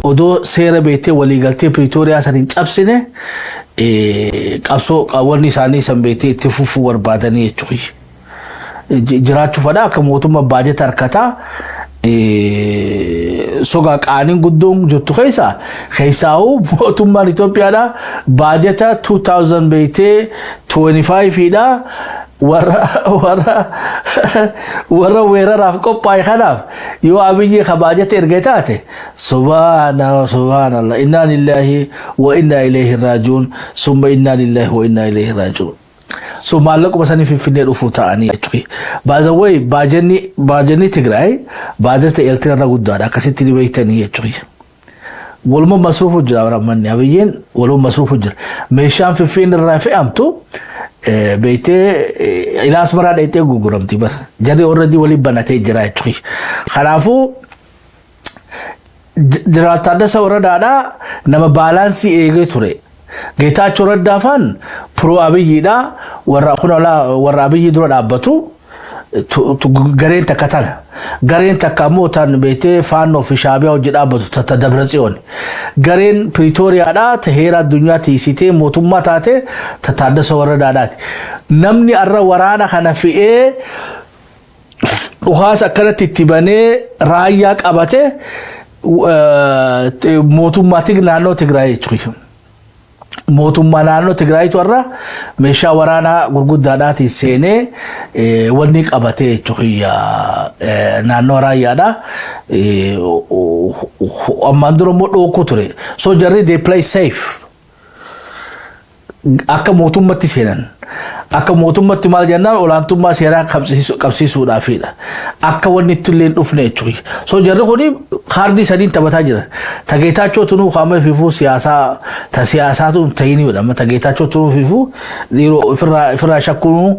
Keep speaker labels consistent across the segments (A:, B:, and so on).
A: odoo seera beektee waliigaltee Pretoria saniin cabsine qabsoo qaawwanni isaanii san beektee itti fufuu barbaadanii jechuudha. Jiraachuu fadhaa akka mootummaa baajata harkataa soga qaanin guddoon jirtu keessaa'u mootummaan Itoophiyaadha baajata 2000 beektee 25 dha warra weeraraaf qophaa'e kanaaf yoo abiyyi baajata erga taate subhanallah inna lillahi wa inna ilayhi raaji'uun summa inna lillahi wa inna ilayhi raaji'uun. So maallaquma sanii finfinnee dhufuu ta'anii jechuudha. Baazawwee baajanni Tigraay baajata Eertiraarraa guddaadha akkasitti ni beektanii jechuudha. Waluma masruufu jira waramanni abiyyeen waluma masruufu jira. Meeshaan finfinnee irraa fe'amtu beektee ilaas maraa dheettee gurguramti bara. Jarri already waliin banatee jira jechuudha. Kanaafuu jiraatadda waradaadhaa nama baalaansii eegee ture. Geetaachoo Raddaafaan pro abiyyiidha warra abiyyi dura dhaabbatu gareen takka tana gareen takka ammoo tan beektee faannoo fi shaabiyaa hojii dhaabbatu tata Dabratsiyoon gareen Pretooriyaadha ta heera addunyaa tiisitee mootummaa taate Taaddasee Warradaadhaati. Namni arra waraana kana fi'ee dhukaasa akkanatti itti banee raayyaa qabate mootummaatiin naannoo Tigraay jechuudha. Mootummaa naannoo Tigraay warra meeshaa waraanaa gurguddaadhaatiin seenee wanni qabatee jechuudha naannoo raayyaadha. Ammaan dura immoo dhookuu ture. So jarri they play safe. Akka mootummatti seenan. Akka mootummatti maal jennaan olaantummaa seeraa qabsiisuudhaafidha. Akka wanni itti illee dhufne jechuudha. So jarri kuni kaardii sadiin taphataa jira. Geetaachoo tunuu qaama fifuu siyaasaatu ta'iniidha. Amma Geetaachoo tunuu fifuu dhiiroo ifirraa shakkuun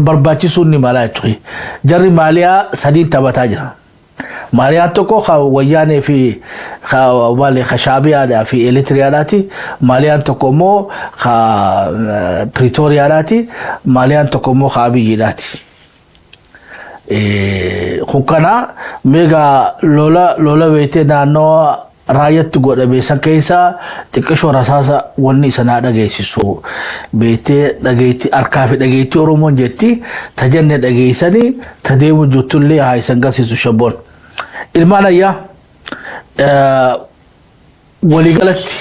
A: barbaachisuun ni mala jechuudha. Jarri maaliyaa sadiin taphataa jira. Maaliyaan tokko wayyaanee fi shaabiyaadhaa fi Eertiraadhaati. Maaliyaan tokko immoo Pretooriyaadhaati. Maaliyaan tokko immoo abiyyiidhaati. Kun kana meegaa lola beektee naannoo raayyaatti godhame san keessaa xiqqishoo rasaasa wanni sanaa dhageessisu beektee dhageetti harkaa fi dhageetti Oromoon jetti tajanne dhageessanii tadeemu jirtullee haa isan garsiisu shabboon. Ilmaan ayyaa waliigalatti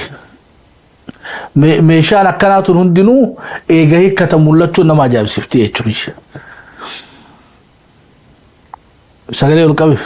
A: meeshaan akkanaatuun hundinuu eega hiikkata mul'achuun nama ajaa'ibsiifti jechuudha. Sagalee ol qabiif.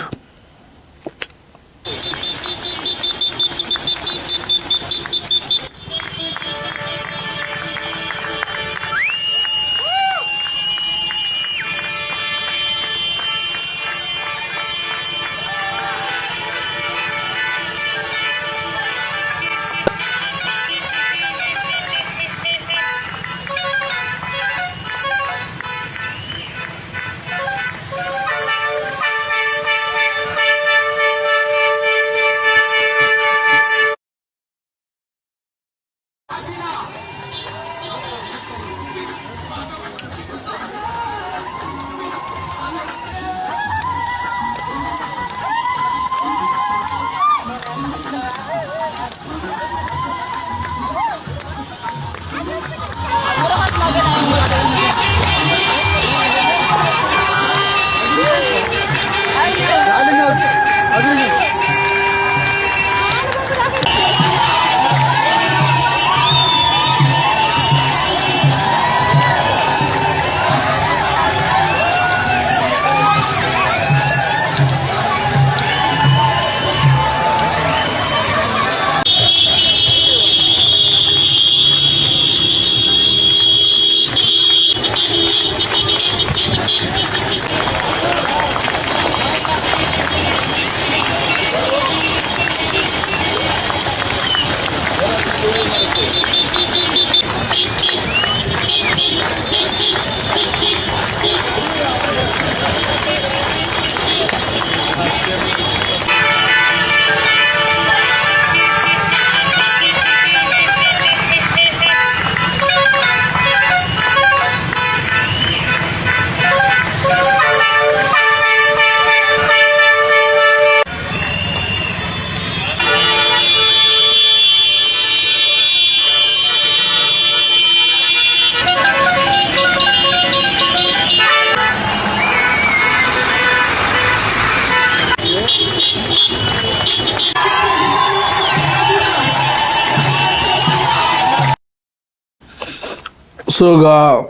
A: Soga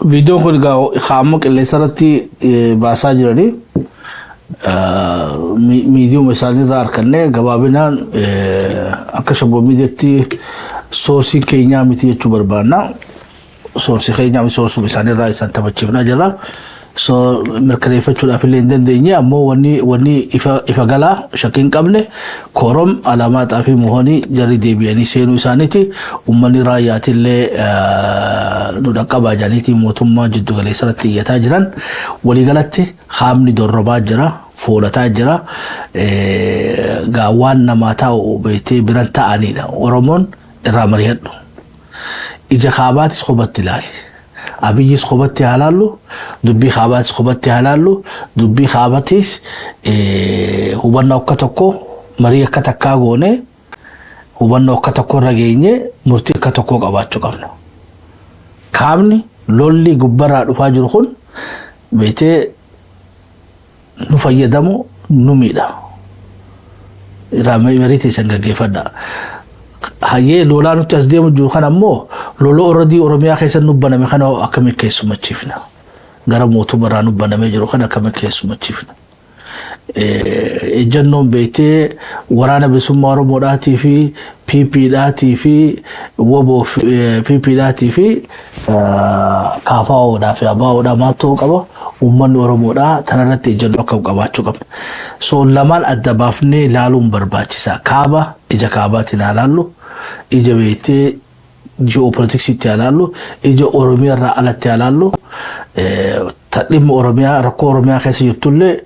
A: video kun ga khamak lesarati basa jirani medium misali rar kanne gababinan akashabo mideti source Kenya miti chubarbaana source Kenya mi source misali rar santa bachibna jala so merkale fachu afile ndenya ammo wani ifagala shakin qabne korom alamat afi muhoni jari debiani senu isaniti ummani rayati le nudaqaba janiti motumma jiddu gale sarati yatajiran wali galatti khamni dorroba jira folata jira gawan namata ubeti biranta anida oromon ramariyad ija khabat isqubat tilali أبيجي سخبتي هلالو دبي خابات سخبتي هلالو دبي خاباتيس هو بنا كتكو مريا كتكاغوني هو بنا كتكو رجيني مرتي كتكو قباتشو قبنا كامني لولي جبرا رفاجر خون بيتي نفيدمو نميدا رامي مريتي سنجا كيفدا هاي لولا نتصدم جوخان أمو لولا أردي أرميا خيسن نبنا مخنا أكمل كيس متشيفنا غرام موتو برا نبنا مجرو خنا أكمل كيس متشيفنا الجنون بيتي ورانا بسمارو مراتي في بي داتي في وبو بي داتي في كافاو دا في أباو دا ماتو كبا ومن ورمو دا تنالتي جنو كباتشو كب سو لمان الدبافني لالوم برباچسا كابا إجا كاباتي لالالو إجا بيتي جيوبوليتكس تيالالو إجا أوروميا رألا تيالالو تقليم أوروميا ركو أوروميا خيسي يبتولي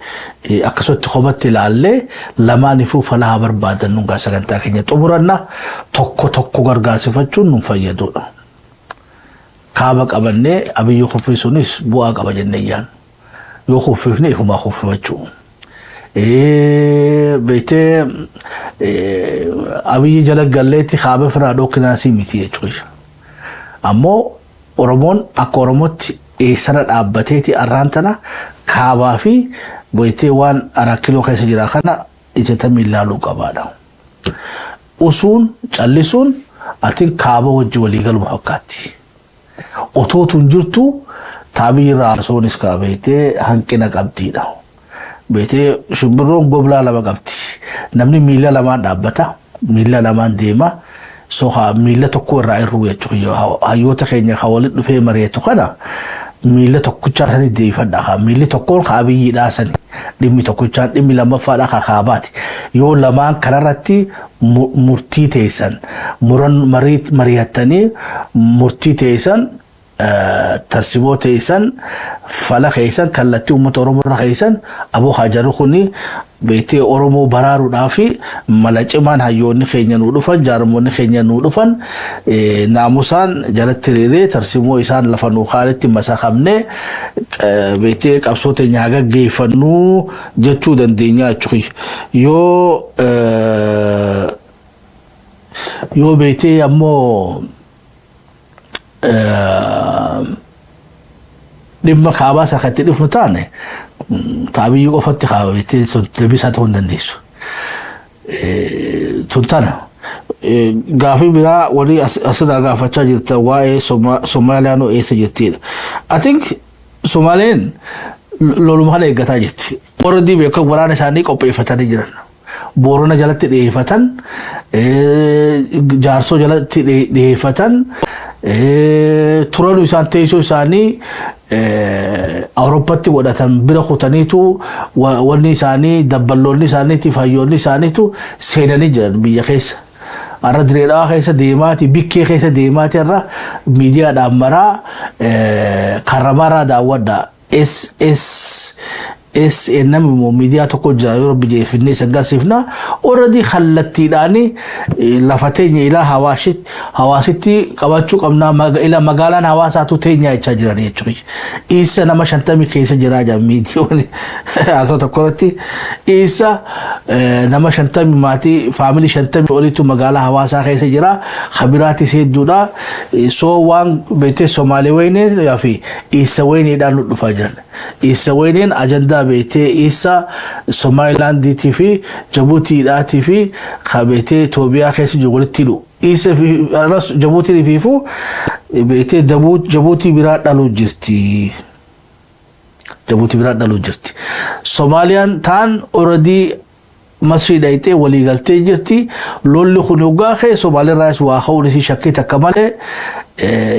A: أكسو تخوبت تيالالي لما نفو فلاها بربادا نونغا سغنتا كينيا تمرنا توكو غرغاسي فتشون نفايدو كابك أبني أبي يخفي سونيس بواك أبا جنيان يخففني فما خففتشو بيتي أبي جلق قلتي خابه فرادو كناسي ميتي يجوش أمو أورمون أكورموت سرد أبتيتي أرانتنا كابا في بيتي وان أراكيلو خيس جراخنا إجتمي لالو قبادا أسون چلسون أتين كابا وجولي قل محقاتي أتو تنجرتو تابي راسون اسكا بيتي هنكنا قبتينا بيتي شبرون قبلا لما قبتي نمني ميلا لما دابتا ميلا لما ديما سوها ميلا تكو رأي روية چوية هايوتا خينيا خوالد نفي مريتو خنا ميلا تكو چارساني ديفا داخا ميلا تكو خابي يداساني دمي تكو چان دمي لما فاداخا خاباتي يو لما كرارتي مرتي تيسان مران مريتاني مرتي تيسان ترسيبو تيسان فلا خيسان كالتي أمت أورمو رخيسان أبو حجر خوني بيتي أورمو برارو دافي ملاجمان هايوني خينيا نودفن جارموني خينيا نودفن ناموسان جالت تريري ترسيبو إسان لفنو خالتي مسا خمني بيتي كابسوتي نياغا جيفنو جتشو دن دينيا چوخي يو بيتي أمو لما خابا سكتي لفنتانه تابي يقفتي خابا بيتي تلبسها تون دنيسو تنتانا غافي بلا ولي أصلا غافة جرتا واي سوماليانو إيسا جرتيد I think سوماليين لولو مخانا إيقاتا جرتي already بيكو ورانا سانيك أو بيفتاني جران بورونا جلت ديفتان جارسو جلت ديفتان ترانو إسان تيسو إساني أوروباتي وداتن بلا خوتانيتو وني إساني دبالوني إساني تفايوني إساني تو سيناني جران بيا خيس أرد ريلا خيس ديماتي بيكي خيس ديماتي أرى ميديا دامرا كرامارا داودا اس انم ميديا تكو جايرو بيجي في الناس غاسفنا اوريدي خلتي داني لفتين الى هواشتي قباچو قمنا الى مغالان هواساتو تينيا يچجراني يچوي إيسا نما شنتمي كيس جراجا ميديو اسو تكورتي إيسا نما شنتمي ماتي فاميلي شنتمي اوريتو مغالا هواسا كيس جرا خبراتي سيدودا سو وان بيتي سومالي وين يا في إيسا وين دانو دفاجن إيسا وين اجندا بيتي إيسا سومايلاند دي تي في جيبوتي دا تي في خبيتي توبيا خيس جوغلتي لو إيسا في جيبوتي دي فيفو beete Jabuutii biraa dhaluu jirti. Jabuutii biraa dhaluu jirti. Soomaaliyaan taan already Masri dhayxee walii galtee jirti. Lolli kun hoggaa kee Soomaalii irraas waa ka'uun isii shakkii takka malee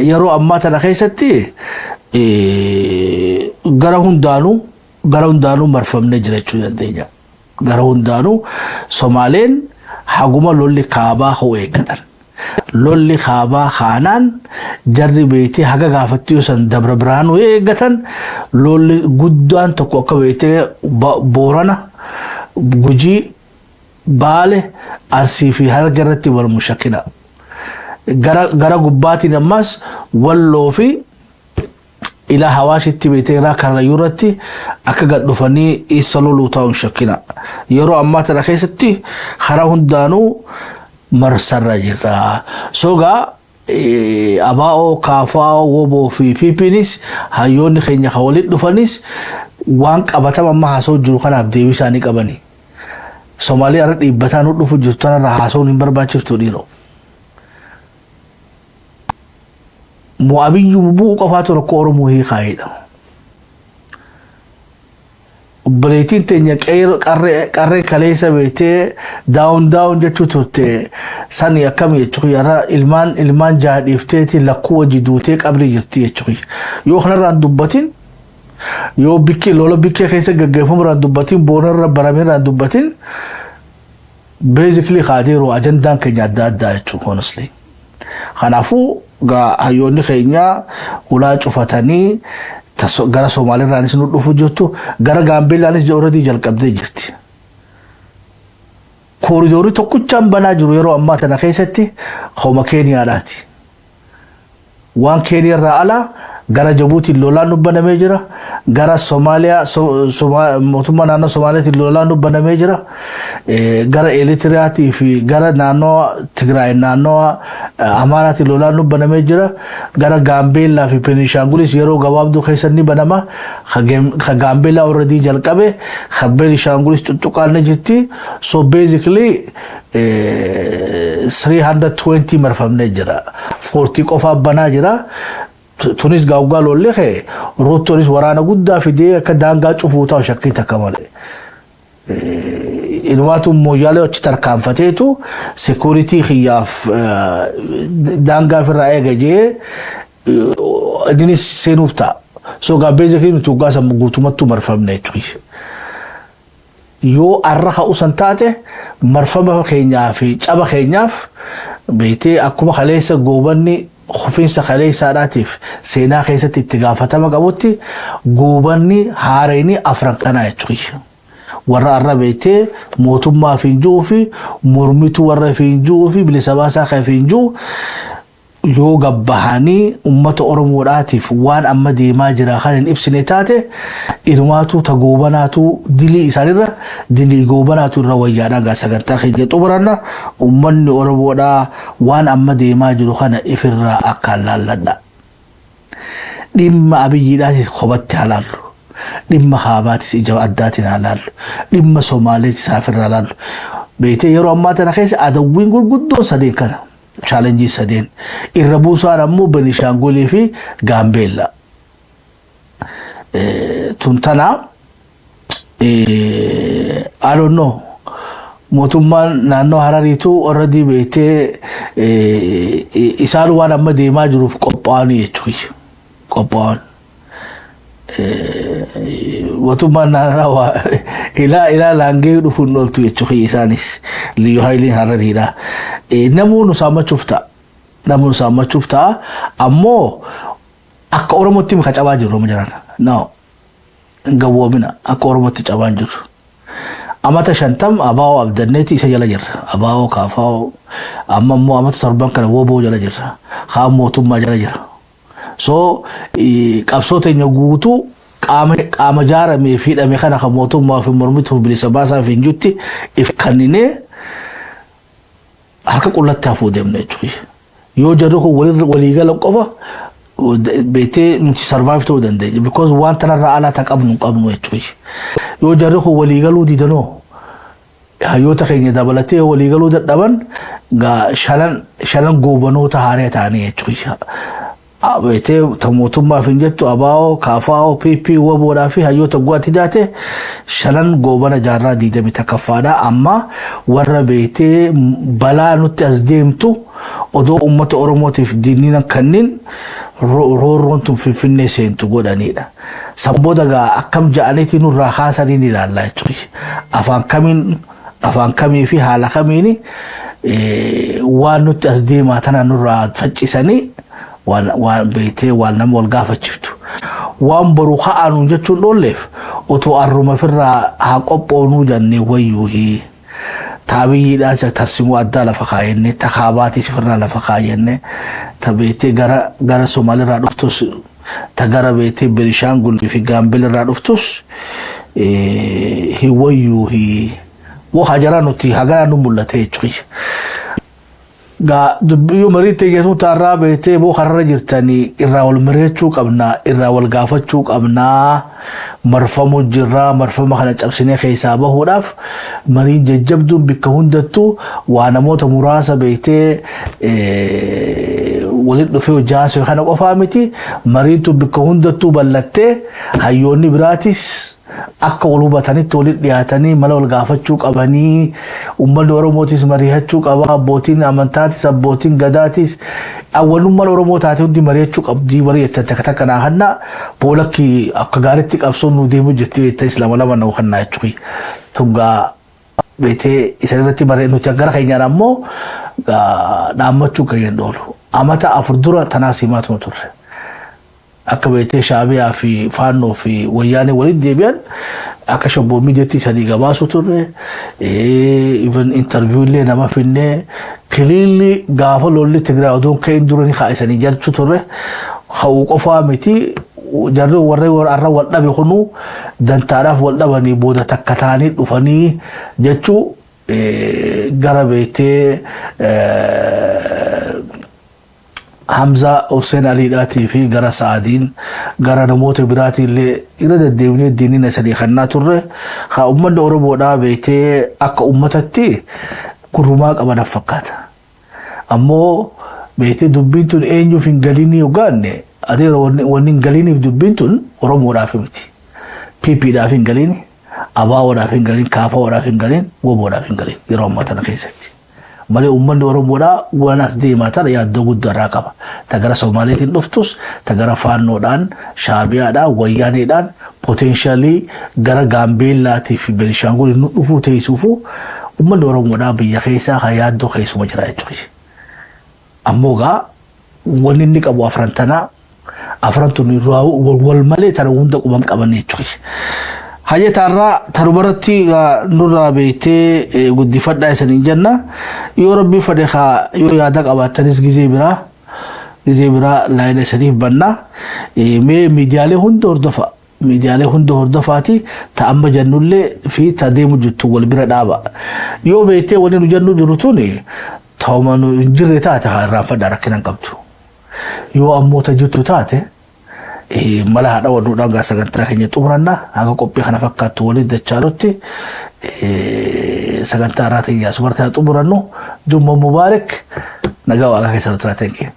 A: yeroo ammaa tana keessatti gara hundaanuu marfamnee jira jechuu dandeenya. Gara hundaanuu Somaaleen haguma lolli kaabaa ka'u eeggatan. Lolli kaabaa kaanaan jarri beetee haga gaafatti yoo san Dabra Biraanuu eeggatan lolli guddaan tokko akka beetee Boorana Gujii Baale Arsii fi Harargee irratti wal mushakkina. Gara gubbaatiin ammas Walloo fi ila Hawaashitti beetee irraa Karrayyuu irratti akka gad dhufanii isa loluu ta'uun shakkina. Yeroo ammaa tana keessatti karaa hundaanuu marsarra jirra. Sogaa abaa'oo kaafaa'oo woboo fi piipiinis hayyoonni keenya kan waliin dhufanis waan qabatama amma haasoo jiru kanaaf deebii isaanii qabani. Soomaalii irra dhiibbataan dhufu jirtu tanarraa haasoon hin barbaachiftu dhiiroo. Mu'abiyyuu bu'uu qofaatu rakkoo Oromoo hiikaa'edha. Obboleettiin teenya qarree kaleessa beetee daawun jechuu turte sani akkamii jechuu yara ilmaan jaha dhiifteeti lakkuu wajji duutee qabri jirti jechuu. Yoo kanarraan dubbatin yoo lola bikkee keessa gaggeeffamuudhaan dubbatin boonarra barameeraan dubbatin basically kaadeeroo ajandaan keenya adda addaa jechuu honestly. Kanaafuu hayyoonni keenya ulaa cufatanii gara Soomaalirraanis nu dhufu jirtu gara Gaambeellaanis already jalqabdee jirti. Kooriidoorii tokkichaan banaa jiru yeroo ammaa tana keessatti hooma Keeniyaadhaati. Waan Keeniyaarraa alaa gara Jabuutiin lolaan nu banamee jira. Gara Soomaaliyaa mootummaa naannoo Soomaaliyaatiin lolaan nu banamee jira. Gara Eritiriyaa fi gara naannoo Tigraay naannoo Amaaraatiin lolaan nu banamee jira. Gara Gaambeellaa fi Beenishaangulis yeroo gabaabduu keessatti ni banama. Gaambeellaa already jalqabe. Beenishaangulis tuttuqaan ni jirti. So basically 320 marfamnee jira. 40 qofaa banaa jira. Tunis gaawgaa lollee kee Ruuttoonis waraana guddaa fidee akka daangaa cufuu ta'u shakkii takka malee. Ilmaatu mooyyaalee achi tarkaanfateetu security xiyyaaf daangaa ofirraa eegajee innis seenuuf ta'a. So basically nuti waggaa sammuu guutumatti marfamne jechuudha. Yoo arra ka'uu san taate marfama keenyaa fi caba keenyaaf beetee akkuma kaleessa goobanni خوفينسا خليسا راتيف سينا خيسة اتقافة مقابوتي قوباني هاريني أفران كنا يتشغي ورا الربيتي موتم ما فينجو في مرميتو ورا فينجو في بلسباسا خيفينجو yoo gabbahanii ummata Oromoodhaatiif waan amma deemaa jira kan ibsine taate ilmaatu ta goobanaatu dilii isaanirra dilii goobanaatu irra wayyaadhaan sagantaa keenya xumuranna ummanni Oromoodhaa waan amma deemaa jiru kana ifirraa akka laalladha. Dhimma Abiyyiidhaatis kophaatti halaallu. Dhimma Kaabaatis ija addaatiin halaallu. Dhimma Somaaleetis afirraa halaallu. Beetee yeroo ammaa tana keessa adawwiin gurguddoon sadeen kana. Challenge sadeen irra buusaan ammoo Beenishaangulii fi Gaambeellaa. Tuntana I don't know mootummaan naannoo Harariitu already beetee isaan waan amma deemaa jiruuf qophaa'anii jechuudha. Qophaa'an mootummaan naannoo ila laangee dhufuun ooltu jechuudha isaanis Liyyuu Haayiliin Harariidha. Namoonni saamachuuf ta'a ammoo akka Oromootti mika cabaa jiru jiran. No gawwoomina akka Oromootti cabaa jiru. Amata 50 abaa'oo abdanneeti isa jala jirra. Abaa'oo kaafaa'oo amma immoo amata 7 kana woboo jala jirra. Haan mootummaa jala jira. So qabsoo teenya guutuu qaama jaaramee fi hidhame kana kan mootummaa fi mormituuf bilisa baasaa fi injutti if kanninee harka qullatti hafuu deemne jechuudha. Yoo jarri kun waliigala qofa beetee nuti survive ta'uu dandeenya because waan tanarraa alaa qabnu jechuudha. Yoo jarri kun waliigaluu didanoo hayyoota keenya dabalatee waliigaluu dadhaban shanan goobanoota haaree ta'anii jechuudha. beete mootummaa fin jettu abaa'oo kaafaa'oo piipii waboodhaa fi hayyoota guwaatti daate shanan goobana jaarraa 21ffaadha amma warra beete balaa nutti as deemtu odoo ummata oromootiif diinina kannin roorroon tun finfinnee seentu godhanidha. Sambooda gaa akkam ja'aniiti nurraa haasaniin ilaallaa jechuudha. Afaan kamii fi haala kamiini waan nutti as deemaa tana nurraa faccisanii waan beetee waan nama wal gaafachiftu. Waan boruu ha'anuun jechuun dhoolleef otoo arruma firraa haa qophoonuu jennee wayyuuhii. Taabiyyiidhaan tarsimuu addaa lafa kaayenne takaabaatiis firraa lafa kaayenne tabeetee gara Somaaliirraa dhuftus ta gara beetee Benishaangul fi Gaambeelirraa dhuftus hiwayyuuhii wo hajara nuti hagara nu mul'ate jechuudha. Gaa dubbiyyuu marii teessu taarraa beetee boo har'a jirtanii irraa wal mari'achuu qabna irraa wal gaafachuu qabna marfamuu jirra marfama kana cabsinee keessaa bahuudhaaf marii jajjabduun bikka hundattuu waa namoota muraasa beetee waliin dhufee hojjaasee kana qofaa miti mariitu bikka hundattuu bal'attee hayyoonni biraatis akka wal hubatanitti waliin dhiyaatanii mala wal gaafachuu qabanii uummanni Oromootis mari'achuu qaba abbootiin amantaatis abbootiin gadaatis awwalummaan Oromoo taate hundi mari'achuu qabdii mari'atan takka kanaa hanna boolakki akka gaariitti qabsoon nu deemu jettee itti islaama lama nuu kannaa jechuudha. Tugaa beetee isa irratti mari'atu nuti gara keenyaan ammoo dhaammachuu kan doolu amata afur dura tanaas himaatu turre. Akka beetee Shaabiyaa fi Faannoo fi Wayyaanee waliin deebi'an akka shabboo miidiyaatti sadii gabaasu turre even interview illee nama finnee kiliilli gaafa lolli Tigraay odoon ka'in duranii kaa'isanii jalchu turre hawuu qofaa miti jarri warra arra wal dhabe kunu dantaadhaaf wal dhabanii booda takka ta'anii dhufanii jechuu gara beetee Hamza Hussein Ali Dati fi gara Saadin gara namoota biraatii illee irra deddeebinee diinina sadii kannaa turre haa uummanni Oromoodhaa beetee akka uummatatti gurrumaa qaban fakkaata. Ammoo beetee dubbiin tun eenyuuf hin galinii yogaanne adeera wanni hin galiniif dubbiin tun Oromoodhaaf miti. PPdhaaf hin galini, ABO'dhaaf hin galin, KFO'dhaaf hin galin, WBO'dhaaf hin galin yeroo ammaa tana keessatti. Malee uummanni Oromoodhaa waan as deemaa tana yaaddoo guddaa qaba. Tagara Somaaliitiin dhuftus, tagara Faannoodhaan, Shaabiyaadhaan, Wayyaaneedhaan potentially gara Gaambeellaatii fi Benishaangul nu dhufuu teessuufu uummanni Oromoodhaa biyya keessaa haa yaaddoo keessuma jira jechuudha. Ammoo gaa wanni inni qabu afran tun wal malee tana hunda quban qaban jechuudha. Hayyataarraa tarumaratti nurraa beetee guddifadhaa isaniin jenna yoo rabbii fedhe yoo yaada qabaatanis gizee biraa laayina isaniif banna mee miidiyaalee hunda hordofaati ta'amma jennullee fi tadeemu jirtu wal bira dhaaba yoo beetee wanni nu jennu jiru tuni ta'uma nu hin jirre taate irraanfadhaa rakkinan qabdu yoo ammoo jirtu taate mala haadha waduudhaan gaa sagantaa keenya xumuranna haga qophii kana fakkaattu waliin dachaanutti sagantaa irraa teenyaa subartaa xumurannu Jumma Mubaarak nagaa waaqa keessa turaatenki.